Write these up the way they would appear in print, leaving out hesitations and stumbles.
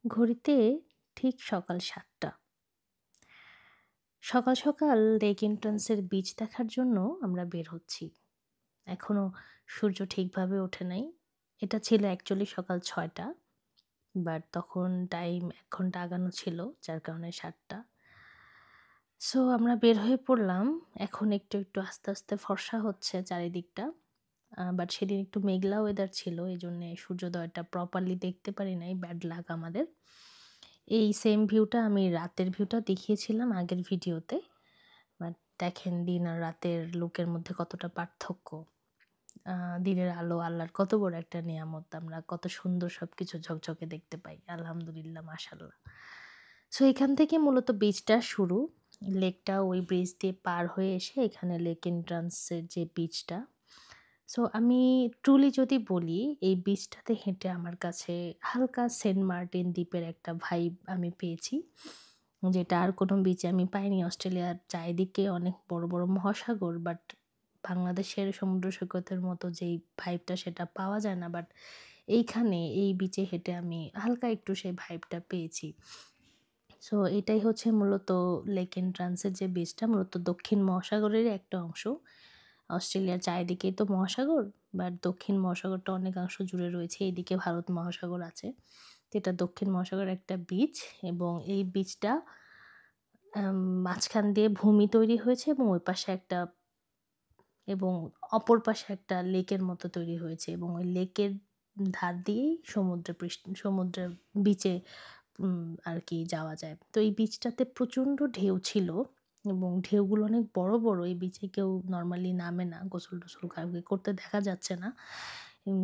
ঘড়িতে ঠিক সকাল ৭টা। সকাল সকাল লেক এন্ট্রান্সের বিচ দেখার জন্য আমরা বের হচ্ছি। এখনো সূর্য ঠিকভাবে ওঠে নাই। এটা ছিল অ্যাকচুয়ালি সকাল ৬টা। বাট তখন টাইম ১ ঘন্টা আগানো ছিল, যার কারণে ৭টা। সো আমরা বের হয়ে পড়লাম। এখন একটু আস্তে আস্তে ফর্সা হচ্ছে চারিদিকটা। বাট সেদিন একটু মেঘলা ওয়েদার ছিল। এজন্যে সূর্যোদয়টা প্রপারলি দেখতে পারি নাই। ব্যাড লাক আমাদের। এই সেম ভিউটা আমি রাতের ভিউটা দেখিয়েছিলাম আগের ভিডিওতে। বাট দেখেন দিন আর রাতের লুকের মধ্যে কতটা পার্থক্য। আ দিনের আলো আল্লাহর কত বড় একটা নেয়ামত। আমরা কত সুন্দর সবকিছু ঝকঝকে দেখতে পাই। আলহামদুলিল্লাহ, মাশাআল্লাহ। সো এখান থেকে মূলত বিচটা শুরু। লেকটা ওই ব্রিজ দিয়ে পার হয়ে এসে এখানে লেক এন্ট্রান্সের যে বিচটা। সো আমি ট্রুলি যদি বলি, এই বিচটাতে হেঁটে আমার কাছে হালকা সেন্ট মার্টিন দ্বীপের একটা ভাইব আমি পেয়েছি। যেটা আর কোনো বিচে আমি পাইনি। অস্ট্রেলিয়ার চারিদিকে অনেক বড়, বড় মহাসাগর, বাট বাংলাদেশের সমুদ্র সৈকতের মতো যেই ভাইবটা সেটা পাওয়া যায় না। বাট এইখানে এই বিচে হেঁটে আমি হালকা একটু সেই ভাইবটা পেয়েছি। সো এটাই হচ্ছে মূলত লেক এন্ট্রান্সের যে বিচটা, মূলত দক্ষিণ মহাসাগরেরই একটা অংশ। অস্ট্রেলিয়ার চারিদিকেই তো মহাসাগর, বাট দক্ষিণ মহাসাগরটা অনেকাংশ জুড়ে রয়েছে। এইদিকে ভারত মহাসাগর আছে। তো এটা দক্ষিণ মহাসাগরের একটা বিচ, এবং এই বিচটা মাঝখান দিয়ে ভূমি তৈরি হয়েছে, এবং ওই পাশে একটা, এবং অপর পাশে একটা লেকের মতো তৈরি হয়েছে, এবং ওই লেকের ধার দিয়েই সমুদ্রের বিচে আর কি যাওয়া যায়। তো এই বিচটাতে প্রচণ্ড ঢেউ ছিল, এবং ঢেউগুলো অনেক বড়, বড়। এই বিচে কেউ নরমালি নামে না। গোসল-টোসল কাউকে করতে দেখা যাচ্ছে না।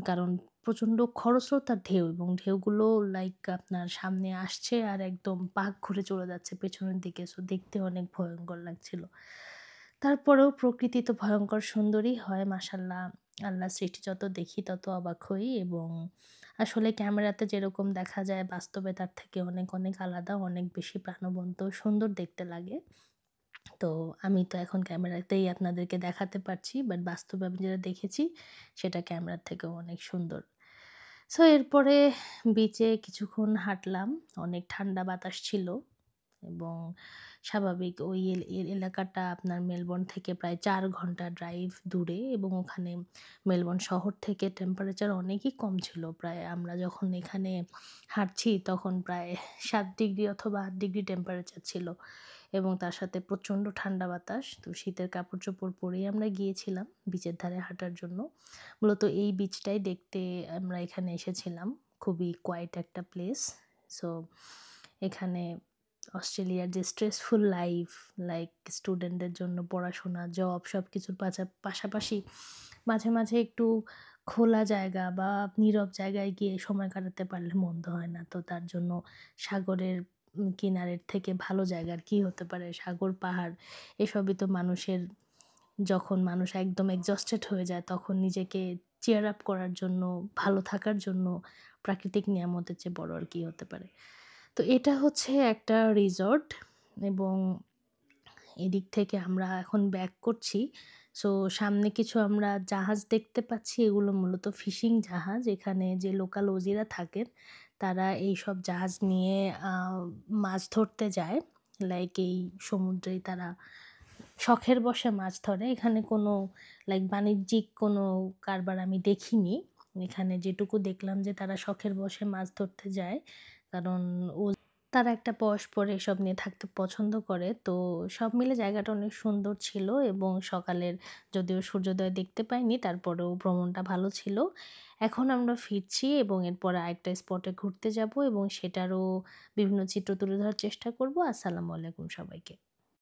কারণ প্রচণ্ড খরস্রোতার ঢেউ, এবং ঢেউগুলো লাইক আপনার সামনে আসছে আর একদম পাক ঘুরে চলে যাচ্ছে পেছনের দিকে। সো দেখতে অনেক ভয়ংকর লাগছিল। তারপরেও প্রকৃতি তো ভয়ংকর সুন্দরই হয়, মাশাআল্লাহ। আল্লাহর সৃষ্টি যত দেখি তত অবাক হই, এবং আসলে ক্যামেরাতে যেরকম দেখা যায় বাস্তবে তার থেকে অনেক, অনেক আলাদা, অনেক বেশি প্রাণবন্ত, সুন্দর দেখতে লাগে। তো আমি তো এখন ক্যামেরাতেই আপনাদেরকে দেখাতে পারছি, বাট বাস্তবে আমি যেটা দেখেছি সেটা ক্যামেরার থেকেও অনেক সুন্দর। সো এরপরে বিচে কিছুক্ষণ হাঁটলাম। অনেক ঠান্ডা বাতাস ছিল, এবং স্বাভাবিক ওই এলাকাটা আপনার মেলবোর্ন থেকে প্রায় ৪ ঘন্টা ড্রাইভ দূরে, এবং ওখানে মেলবোর্ন শহর থেকে টেম্পারেচার অনেকই কম ছিল। প্রায় আমরা যখন এখানে হাঁটছি তখন প্রায় ৭ ডিগ্রি অথবা ৮ ডিগ্রি টেম্পারেচার ছিল, এবং তার সাথে প্রচণ্ড ঠান্ডা বাতাস। তো শীতের কাপড়-চোপড় পরেই আমরা গিয়েছিলাম বিচের ধারে হাঁটার জন্য। মূলত এই বিচটাই দেখতে আমরা এখানে এসেছিলাম। খুবই কোয়াইট একটা প্লেস। সো এখানে অস্ট্রেলিয়ার যে স্ট্রেসফুল লাইফ, লাইক স্টুডেন্টদের জন্য পড়াশোনা, জব সবকিছুর পাশাপাশি মাঝে, মাঝে একটু খোলা জায়গা বা নীরব জায়গায় গিয়ে সময় কাটাতে পারলে মন্দ হয় না। তো তার জন্য সাগরের কিনারের থেকে ভালো জায়গা আর কি হতে পারে? সাগর, পাহাড় এসবই তো মানুষের, যখন মানুষ একদম এক্সহস্টেড হয়ে যায় তখন নিজেকে চিয়ার আপ করার জন্য, ভালো থাকার জন্য প্রাকৃতিক নিয়ামতের চেয়ে বড় আর কি হতে পারে? তো এটা হচ্ছে একটা রিসর্ট, এবং এদিক থেকে আমরা এখন ব্যাক করছি। সো সামনে কিছু আমরা জাহাজ দেখতে পাচ্ছি। এগুলো মূলত ফিশিং জাহাজ। এখানে যে লোকাল ওজিরা থাকেন তারা এইসব জাহাজ নিয়ে আ মাছ ধরতে যায়। লাইক এই সমুদ্রেই তারা শখের বশে মাছ ধরে। এখানে কোনো লাইক বাণিজ্যিক কোনো কারবার আমি দেখিনি। এখানে যেটুকু দেখলাম যে তারা শখের বশে মাছ ধরতে যায়। কারণ তারা একটা বয়স পরে এসব নিয়ে থাকতে পছন্দ করে। তো সব মিলে জায়গাটা অনেক সুন্দর ছিল, এবং সকালের যদিও সূর্যোদয় দেখতে পাইনি, তারপরেও ভ্রমণটা ভালো ছিল। এখন আমরা ফিরছি, এবং এরপরে আরেকটা স্পটে ঘুরতে যাব, এবং সেটারও বিভিন্ন চিত্র তুলে ধরার চেষ্টা করব। আসসালামু আলাইকুম সবাইকে।